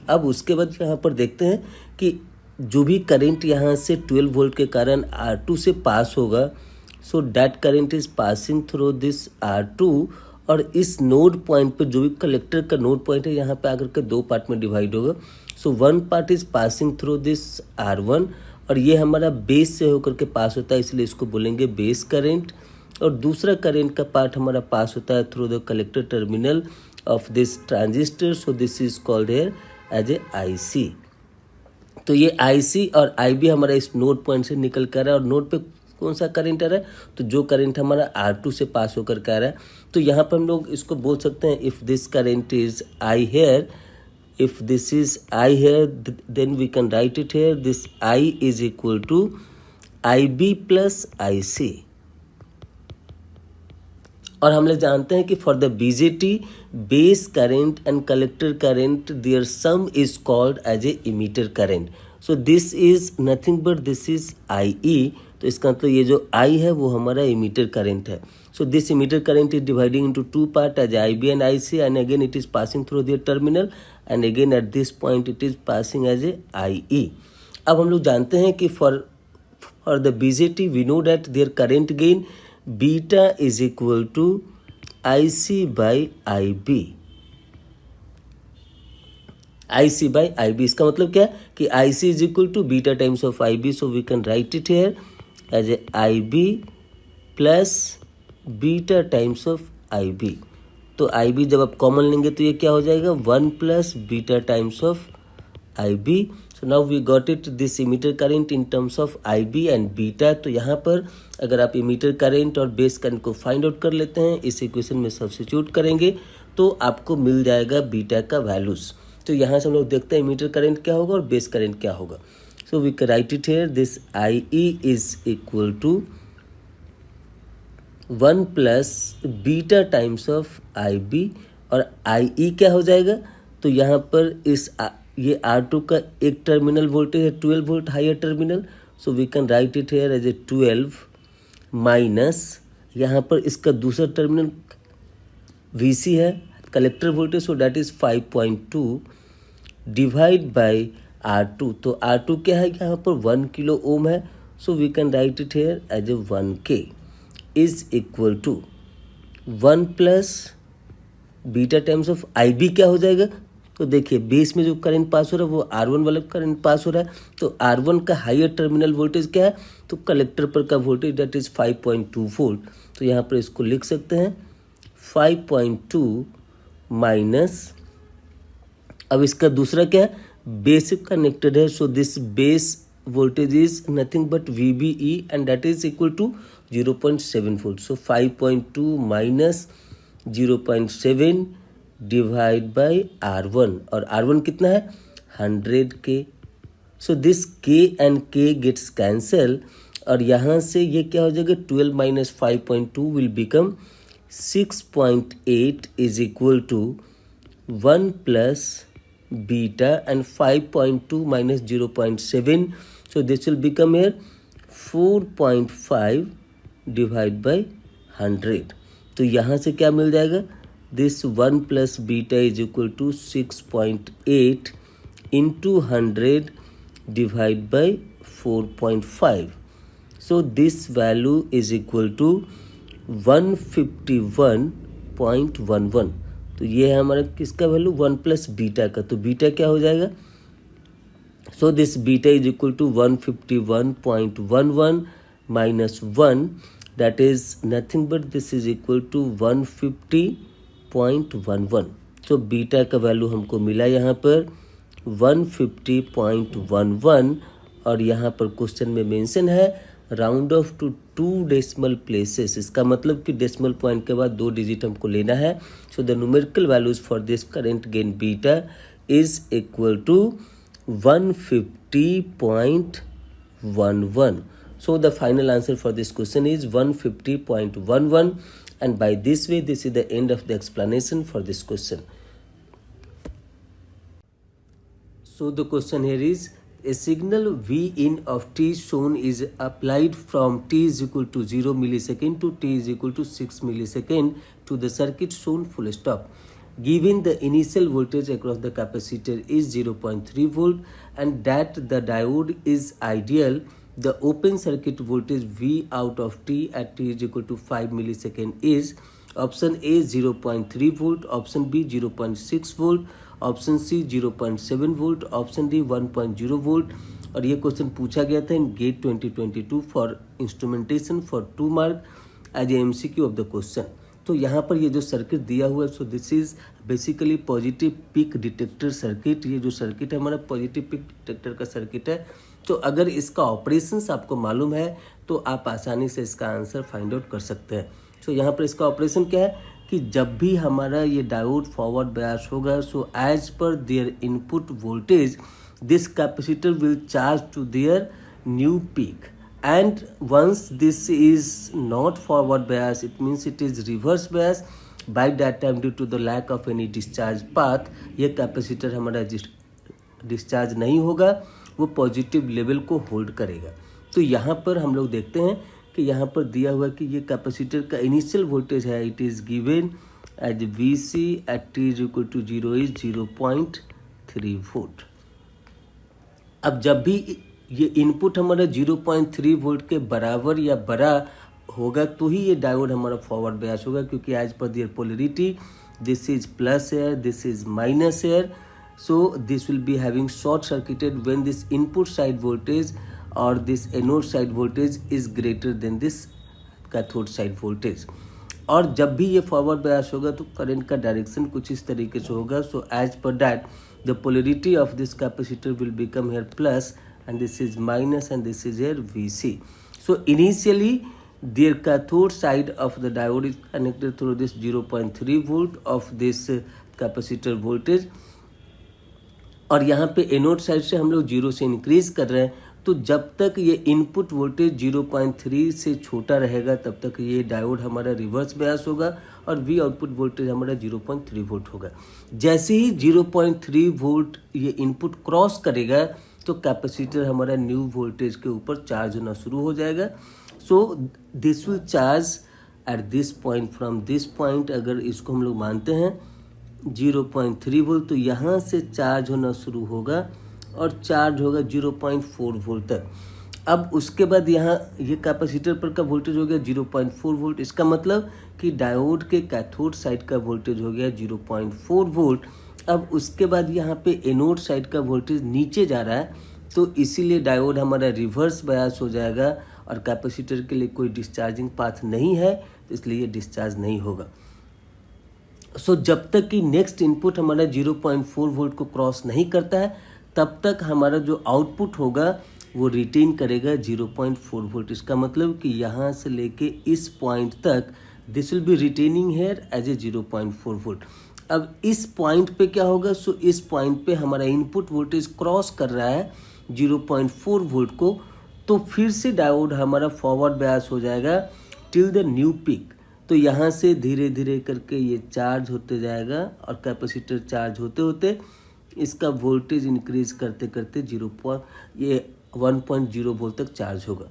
अब उसके बाद यहाँ पर देखते हैं कि जो भी करंट यहाँ से 12 वोल्ट के कारण R2 से पास होगा, so that current is passing through this R2, और इस नोड पॉइंट पर जो भी कलेक्टर का नोड पॉइंट है यहाँ पे आकर के 2 पार्ट में डिवाइड होगा। So one part is passing through this R1, और ये हमारा बेस से होकर के पास होता है, इसलिए इसको बोलेंगे बेस करंट। और दूसरा करंट का पार्ट हमारा पास होता है through the collector terminal of this transistor, so this is called here as a IC। तो ये IC और IB हमारा इस नोड पॉइंट से निकल कर आ रहा है, और नोड पे कौन सा करंट आ रहा है, तो जो करंट हमारा R2 से पास होकर के आ रहा है। तो यहाँ पर हम लोग इसको बोल सकते हैं, if this current is I here, if this is I here, then we can write it here, this I is equal to IB plus IC। और हम लोग जानते हैं कि for the BJT base current and collector current their sum is called as a emitter current. So this is nothing but this is IE। तो इसका मतलब ये जो I है वो हमारा इमीटर करंट है। सो this emitter current is dividing into 2 part as IB and IC, and again it is passing through their terminal, and again at this point it is passing as a IE। अब हम लोग जानते हैं कि for the BJT we know that their current gain beta is equal to IC by IB। IC by IB, इसका मतलब क्या कि IC is equal to beta times of IB, so we can write it here as a IB plus beta times of IB। तो IB जब आप common लेंगे तो ये क्या हो जाएगा, 1 plus beta times of IB। So now we got it this emitter current in terms of I B and beta. तो यहाँ पर अगर आप इमीटर करंट और बेस करंट को फाइंड आउट कर लेते हैं, इस इक्वेशन में सब्स्टिट्यूट करेंगे तो आपको मिल जाएगा बीटा का वैल्यूज। तो यहाँ से हम लोग देखते हैं इमीटर करंट क्या होगा और बेस करंट क्या होगा। So we can write it here, this I E is equal to 1 plus beta times of I B, और आई ई क्या हो जाएगा, तो यहाँ पर ये R2 का एक टर्मिनल वोल्टेज है 12 volt higher terminal, so we can write it here as a 12 minus यहाँ पर इसका दूसरा टर्मिनल VC है collector voltage, so that is 5.2 divide by R2। तो R2 क्या है, यहाँ पर 1 किलो ओम है, so we can write it here as a 1K is equal to 1 plus beta times of I B क्या हो जाएगा। तो देखिए बेस में जो करंट पास हो रहा है वो R1 वाला करंट पास हो रहा है, तो R1 का हायर टर्मिनल वोल्टेज क्या है, तो कलेक्टर पर का वोल्टेज दैट इज 5.2 वोल्ट। तो यहाँ पर इसको लिख सकते हैं 5.2 माइनस, अब इसका दूसरा क्या है, बेस कनेक्टेड है, सो this base voltage is nothing but VBE and that is equal to 0.7 volt. So 5.2 minus 0.7 divide by R1, और R1 कितना है 100K। So this K and K gets cancel, और यहाँ से ये क्या हो जाएगा 12 minus 5.2 will become 6.8 is equal to 1 plus beta and 5.2 minus 0.7, so this will become here 4.5 divide by 100। तो यहाँ से क्या मिल जाएगा, this 1 plus beta is equal to 6.8 into 100 divide by 4.5, so this value is equal to 151.11। तो ये है हमारा किसका वैल्यू, 1 प्लस बीटा का, तो बीटा क्या हो जाएगा, so this beta is equal to 151.11 minus 1, that is nothing but this is equal to 150.11। so beta का वैल्यू हमको मिला यहाँ पर 150.11, और यहाँ पर क्वेश्चन में मेंशन है round off to 2 decimal places, इसका मतलब कि डेसिमल पॉइंट के बाद 2 डिजिट हमको लेना है। So the numerical values for this current gain beta is equal to 150.11। So the final answer for this question is 150.11, and by this way this is the end of the explanation for this question. So the question here is, a signal V in of t shown is applied from t is equal to 0 millisecond to t is equal to 6 millisecond to the circuit shown full stop. Given the initial voltage across the capacitor is 0.3 volt and that the diode is ideal, the open circuit voltage V out of t at t is equal to 5 millisecond is option A 0.3 volt, option B 0.6 volt, option C 0.7 volt, option D 1.0 volt। और ये question पूछा गया था in GATE 2022 for instrumentation for 2 mark as a MCQ of the question. तो यहाँ पर ये जो सर्किट दिया हुआ है, सो this is basically positive peak detector circuit. ये जो सर्किट है हमारा पॉजिटिव पीक डिटेक्टर का सर्किट है। तो अगर इसका ऑपरेशंस आपको मालूम है तो आप आसानी से इसका आंसर फाइंड आउट कर सकते हैं। सो यहाँ पर इसका ऑपरेशन क्या है कि जब भी हमारा ये डायोड फॉरवर्ड बायस होगा, so as per their input voltage this capacitor will charge to their new peak, and once this is not forward bias, it means it is reverse bias। by that time due to the lack of any discharge path, ये capacitor हमारा discharge नहीं होगा, वो positive level को hold करेगा। तो यहाँ पर हम लोग देखते हैं कि यहाँ पर दिया हुआ कि ये कैपेसिटर का इनिशियल वोल्टेज है, it is given as VC eight t is equal to 0 is 0.3 volt. अब जब भी ये इनपुट हमारा 0.3 वोल्ट के बराबर या बड़ा होगा तो ही ये डायोड हमारा फॉरवर्ड बायस होगा, क्योंकि as per their polarity this is plus एयर, दिस इज माइनस एयर, so this will be having short circuited when this input side voltage और this anode side voltage is greater than this cathode side voltage. और जब भी ये forward bias होगा तो current का डायरेक्शन कुछ इस तरीके से होगा। So as per that the polarity of this capacitor will become here plus, and this is minus, and this is here Vc. So initially their cathode side of the diode is connected through this 0.3 volt of this capacitor voltage, और यहाँ पे anode side से हम लोग 0 से increase कर रहे हैं। तो जब तक ये इनपुट वोल्टेज 0.3 से छोटा रहेगा तब तक ये डायोड हमारा रिवर्स बायस होगा और वी आउटपुट वोल्टेज हमारा 0.3 वोल्ट होगा। जैसे ही 0.3 वोल्ट ये इनपुट क्रॉस करेगा तो कैपेसिटर हमारा न्यू वोल्टेज के ऊपर चार्ज होना शुरू हो जाएगा। So this will charge at this point, from this point अगर इसको हम लोग मानते हैं 0.3 वोल्ट, तो यहाँ से चार्ज होना शुरू होगा और चार्ज होगा 0.4 वोल्ट तक। अब उसके बाद यहाँ ये कैपेसिटर पर का वोल्टेज हो गया 0.4 वोल्ट। इसका मतलब कि डायोड के कैथोड साइड का वोल्टेज हो गया 0.4 वोल्ट। अब उसके बाद यहाँ पे एनोड साइड का वोल्टेज नीचे जा रहा है, तो इसीलिए डायोड हमारा रिवर्स बायस हो जाएगा और कैपेसिटर के लिए कोई डिस्चार्जिंग पाथ नहीं है, तो इसलिए ये डिस्चार्ज नहीं होगा। सो जब तक कि नेक्स्ट इनपुट हमारा 0.4 वोल्ट को क्रॉस नहीं करता है तब तक हमारा जो आउटपुट होगा वो रिटेन करेगा 0.4 वोल्ट। इसका मतलब कि यहाँ से लेके इस पॉइंट तक this will be retaining here as a 0.4 volt. अब इस पॉइंट पे क्या होगा, सो इस पॉइंट पे हमारा इनपुट वोल्टेज क्रॉस कर रहा है 0.4 वोल्ट को, तो फिर से डायोड हमारा फॉरवर्ड बायस हो जाएगा टिल द न्यू पीक। तो यहाँ से धीरे धीरे करके ये चार्ज होते जाएगा और कैपेसिटर चार्ज होते होते इसका वोल्टेज इंक्रीज करते करते 1.0 वोल्ट तक चार्ज होगा।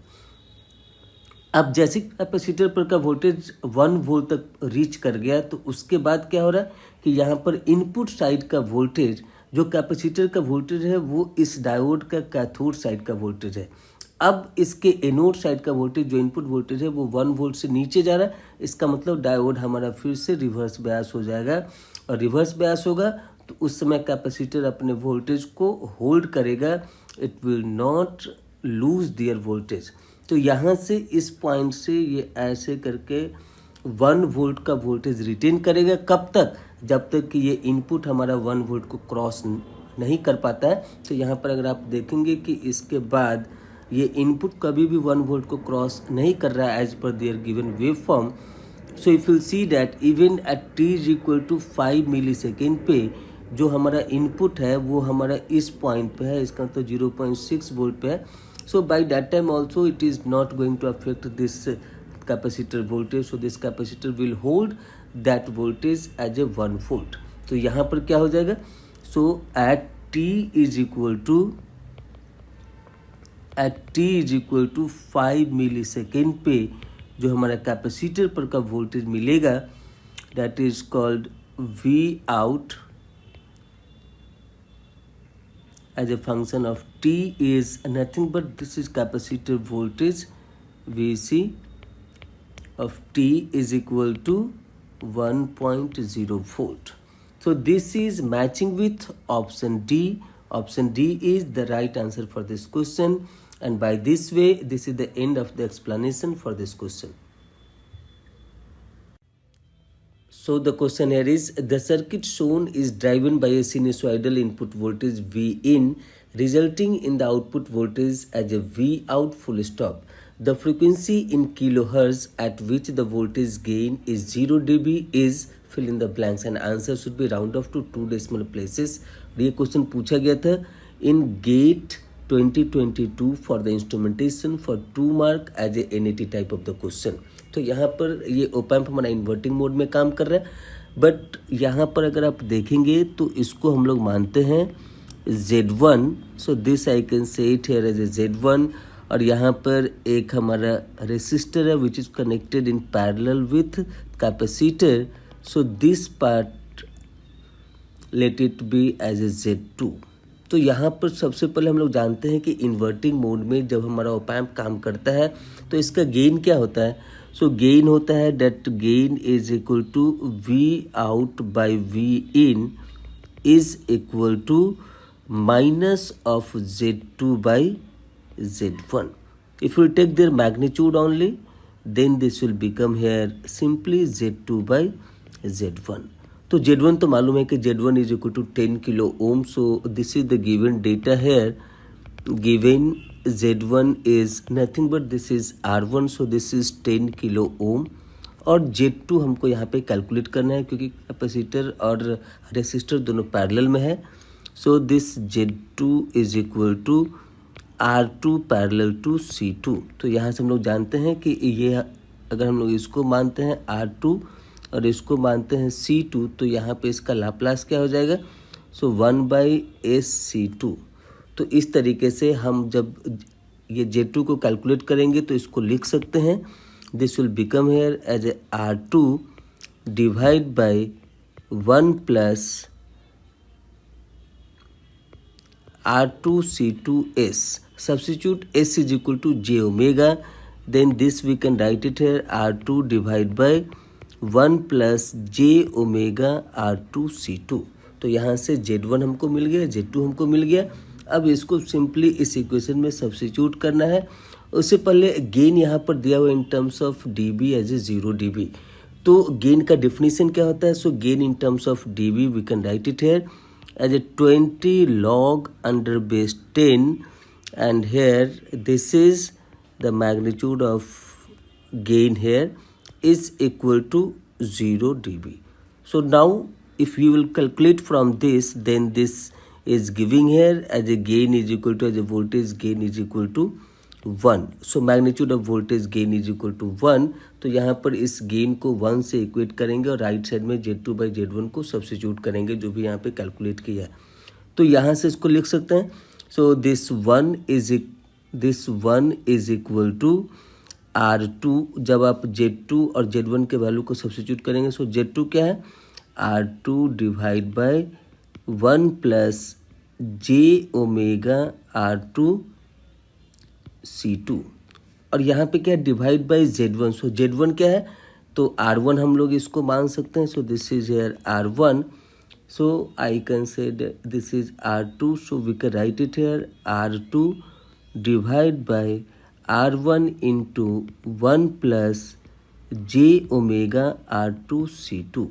अब जैसे कैपेसिटर पर का वोल्टेज 1 वोल्ट तक रीच कर गया तो उसके बाद क्या हो रहा है कि यहाँ पर इनपुट साइड का वोल्टेज, जो कैपेसिटर का वोल्टेज है वो इस डायोड का कैथोड साइड का वोल्टेज है। अब इसके एनोड साइड का वोल्टेज जो इनपुट वोल्टेज है वो 1 वोल्ट से नीचे जा रहा है। इसका मतलब डायोड हमारा फिर से रिवर्स बायस हो जाएगा, और रिवर्स बायस होगा तो उस समय कैपेसिटर अपने वोल्टेज को होल्ड करेगा, it will not lose their voltage. तो यहाँ से इस पॉइंट से ये ऐसे करके 1 वोल्ट का वोल्टेज रिटेन करेगा। कब तक? जब तक कि ये इनपुट हमारा 1 वोल्ट को क्रॉस नहीं कर पाता है। तो यहाँ पर अगर आप देखेंगे कि इसके बाद ये इनपुट कभी भी 1 वोल्ट को क्रॉस नहीं कर रहा है as per their given wave form. So if you see that even at t is equal to 5 milli second पे जो हमारा इनपुट है वो हमारा इस पॉइंट पे है, इसका तो 0.6 वोल्ट पे है। So by that time also it is not going to affect this capacitor voltage. So this capacitor will hold that voltage as a 1 volt. तो यहाँ पर क्या हो जाएगा, so at t is equal to 5 milli second पे जो हमारा capacitor पर का वोल्टेज मिलेगा that is called V out as a function of t is nothing but this is capacitor voltage Vc of t is equal to 1.0 volt. So this is matching with option D. Option D is the right answer for this question, and by this way this is the end of the explanation for this question. So the question here is, the circuit shown is driven by a sinusoidal input voltage V in resulting in the output voltage as a V out full stop. The frequency in kilohertz at which the voltage gain is 0 dB is fill in the blanks, and answer should be round off to 2 decimal places. ये question पूछा गया था in GATE 2022 for the instrumentation for 2 mark as a NAT type of the question. तो यहाँ पर ये op-amp हमारा inverting mode में काम कर रहा है, बट यहाँ पर अगर आप देखेंगे तो इसको हम लोग मानते हैं Z1। So this I can say it here as a Z1, और यहाँ पर एक हमारा रेसिस्टर है which is connected in parallel with capacitor. So this part let it be as a Z2। तो यहाँ पर सबसे पहले हम लोग जानते हैं कि इन्वर्टिंग मोड में जब हमारा ओपैम्प काम करता है तो इसका गेन क्या होता है। सो गेन होता है that gain is equal to V out by V in is equal to minus of Z2 by Z1. If we take their magnitude only, then this will become here simply Z2 by Z1. तो Z1 तो मालूम है कि Z1 is equal to 10 kilo ohm. So this is the given data here. Given Z1 is nothing but this is R1, so this is 10 kilo ओम. और Z2 हमको यहाँ पे calculate करना है क्योंकि कैपेसिटर और रेसिस्टर दोनों पैरेलल में है. सो this Z2 is equal to R2 parallel to C2. तो यहाँ से हम लोग जानते हैं कि ये अगर हम लोग इसको मानते हैं R2 और इसको मानते हैं C2 तो यहाँ पे इसका लाप्लास क्या हो जाएगा. सो 1/SC2. तो इस तरीके से हम जब ये Z2 को कैलकुलेट करेंगे तो इसको लिख सकते हैं. This will become here as a R2 divide by 1 plus R2C2S. Substitute S is equal to j omega. Then this we can write it here R2 divided by 1 plus j omega R2C2. तो यहाँ से Z1 हमको मिल गया, Z2 हमको मिल गया. अब इसको simply इस इक्वेशन में सब्स्टिट्यूट करना है. उससे पहले गेन यहाँ पर दिया हुआ in terms of dB as a 0 dB. तो गेन का डेफिनेशन क्या होता है. So gain in terms of dB we can write it here as a 20 log under base 10, and here this is the magnitude of gain here is equal to 0 dB. So now if we will calculate from this, then this is giving here as a gain is equal to, as a voltage gain is equal to 1. So magnitude of voltage gain is equal to 1. तो यहाँ पर इस gain को 1 से equate करेंगे और right side में Z2/Z1 को सब्स्टिट्यूट करेंगे जो भी यहाँ पे कैलकुलेट किया है. तो यहाँ से इसको लिख सकते हैं. So this one is equal to R2. जब आप Z2 और Z1 के वैल्यू को सब्स्टिट्यूट करेंगे सो Z2 क्या है R2 divide by 1 plus j omega R2C2. और यहाँ पे क्या है divide by Z1. So Z1 क्या है तो R1 हम लोग इसको मान सकते हैं. So this is here R1. So I can say this is R2. So we can write it here R2 divide by R1 into 1 plus j omega R2C2.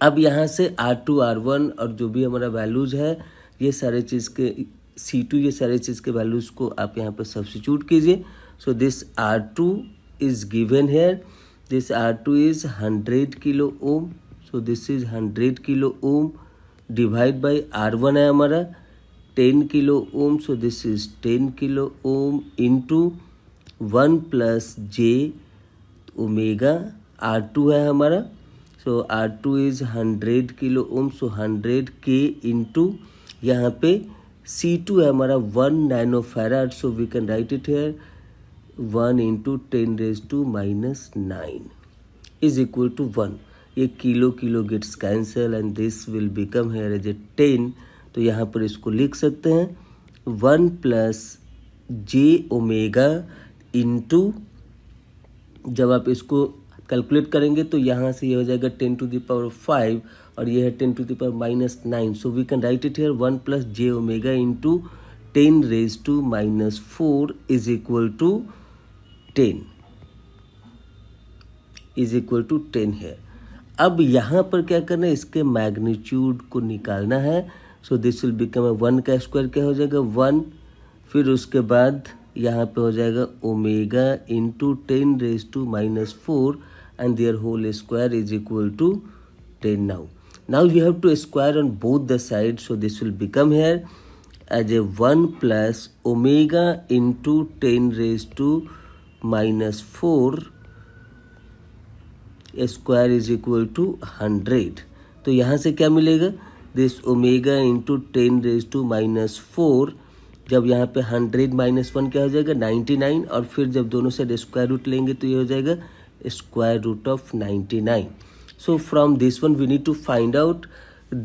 अब यहाँ से R2 R1 और जो भी हमारा वैल्यूज है ये सारे चीज़ के C2 ये सारे चीज़ के वैल्यूज़ को आप यहाँ पर सब्स्टिट्यूट कीजिए. So this R2 is given here. This R2 is 100 kilo ohm. So this is 100 kilo ohm divide by R1 है हमारा 10 kilo ohm. So this is 10 kilo ohm into 1 plus j omega R2 है हमारा. So R2 is 100 kilo ohm. So 100 K into यहाँ पे C2 है हमारा 1 nano farad. So we can write it here 1 into 10⁻⁹ is equal to 1. ये kilo kilo gets cancel and this will become here as a 10. तो यहाँ पर इसको लिख सकते हैं 1 प्लस j ओमेगा इंटू जब आप इसको कैलकुलेट करेंगे तो यहाँ से ये हो जाएगा 10⁵ और ये है 10⁻⁹. So we can write it here 1 plus j omega into 10⁻⁴ is equal to 10 है. अब यहाँ पर क्या करना है इसके मैग्नीट्यूड को निकालना है. सो दिस विल बिकम 1 का स्क्वायर क्या हो जाएगा 1. फिर उसके बाद यहाँ पे हो जाएगा omega into 10⁻⁴ and their whole square is equal to 10 now. Now you have to square on both the sides. So this will become here as a 1 plus omega into 10⁻⁴ square is equal to 100. तो यहाँ से क्या मिलेगा this omega into 10⁻⁴. जब यहाँ पे 100 minus 1 क्या हो जाएगा 99. और फिर जब दोनों साइड स्क्वायर रूट लेंगे तो ये हो जाएगा square root of 99. So from this one we need to find out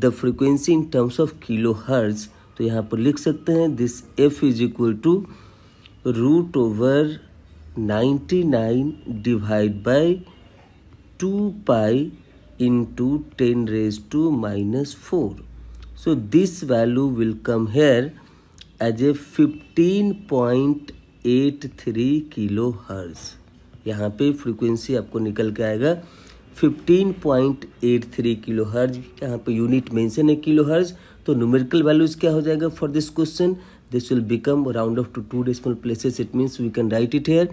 the frequency in terms of kilohertz. तो यहाँ पर लिख सकते हैं this f is equal to √99 divided by 2 pi into 10⁻⁴. So this value will come here as a 15.83 kilohertz. यहाँ पे frequency आपको निकल के आएगा 15.83 किलो हर्ज, यहाँ पे यूनिट मेंशन है किलो हर्ज, तो न्यूमेरिकल वैल्यूज क्या हो जाएगा for this question, this will become round off to 2 decimal places, it means we can write it here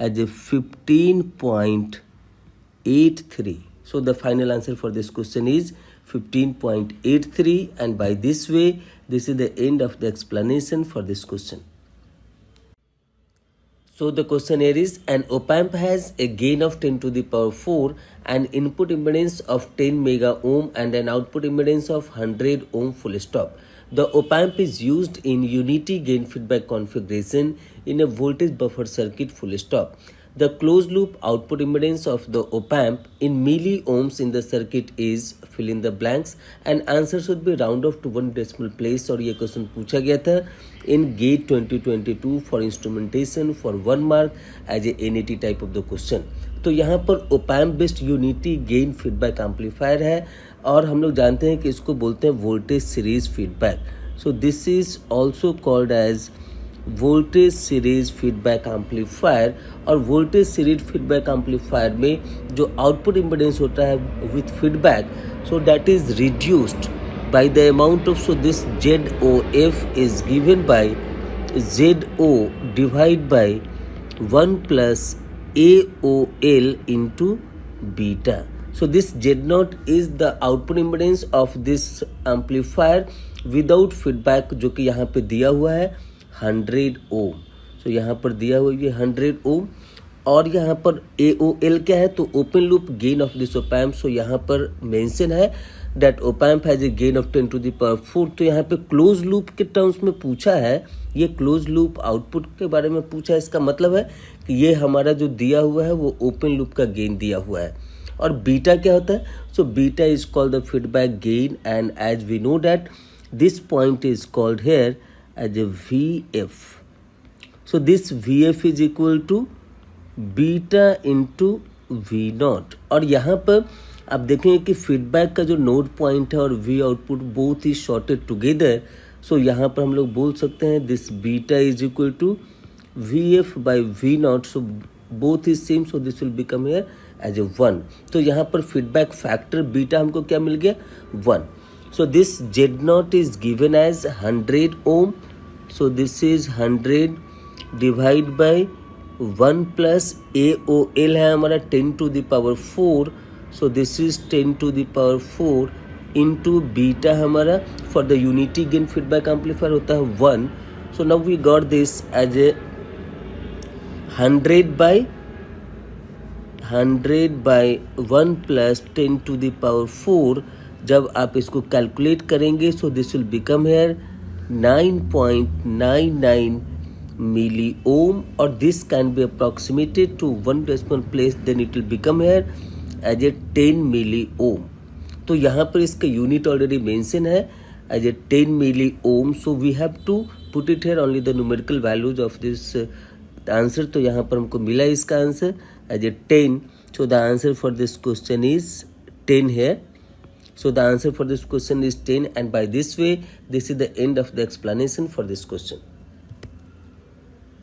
as a 15.83. So the final answer for this question is 15.83, and by this way this is the end of the explanation for this question. So the question here is, an op-amp has a gain of 10 to the power 4, an input impedance of 10 mega ohm and an output impedance of 100 ohm full stop. The op-amp is used in unity gain feedback configuration in a voltage buffer circuit full stop. The closed loop output impedance of the op-amp in milliohms in the circuit is fill in the blanks, and answer should be round off to 1 decimal place. और ये question पूछा गया था in GATE 2022 for instrumentation for 1 mark as a NAT type of the question. तो यहाँ पर op-amp based unity gain feedback amplifier है, और हम लोग जानते हैं कि इसको बोलते हैं voltage series feedback. So this is also called as voltage series feedback amplifier. और वोल्टेज सीरीज फीडबैक एम्पलीफायर में जो आउटपुट इम्पीडेंस होता है with feedback, so that is reduced by the amount of, so this ZOF is given by ZO divided by 1 plus AOL into beta. So this Z0 is the output impedance of this amplifier without feedback, जो कि यहाँ पे दिया हुआ है 100 ओम. So यहाँ पर दिया हुआ है 100 ओम, और यहाँ पर AOL क्या है, तो open loop gain of this op-amp. सो यहाँ पर मेंशन है that op-amp has a gain of 10 to the power 4. तो यहाँ पे क्लोज लूप के टर्म्स में पूछा है, ये क्लोज लूप आउटपुट के बारे में पूछा है. इसका मतलब है कि ये हमारा जो दिया हुआ है वो ओपन लूप का गेन दिया हुआ है. और बीटा क्या होता है, so beta is called the feedback gain, and as we know that this point is called here as a VF. So this VF is equal to beta into V0. और यहाँ पर आप देखेंगे कि फीडबैक का जो नोड पॉइंट है और V आउटपुट बोथ ही शॉर्टेड टुगेदर. सो यहाँ पर हम लोग बोल सकते हैं this beta is equal to VF by V0. So both is same, so this will become here as a 1. तो यहाँ पर फीडबैक फैक्टर बीटा हमको क्या मिल गया 1. So this Z0 is given as 100 ohm. So this is 100 divide by 1 plus AOL है हमारा 10 to the power 4. So this is 10 to the power 4 into beta हमारा for the unity gain feedback amplifier होता है 1. So now we got this as a 100 by 1 plus 10 to the power 4. जब आप इसको calculate करेंगे, so this will become here 9.99 milli ohm, or this can be approximated to 1 decimal place, then it will become here as a 10 milli ohm. तो यहाँ पर इसका unit already mention है as a 10 milli ohm. So we have to put it here only the numerical values of this answer. तो यहाँ पर हमको मिला इसका answer as a 10. So the answer for this question is 10 here. So the answer for this question is 10, and by this way this is the end of the explanation for this question.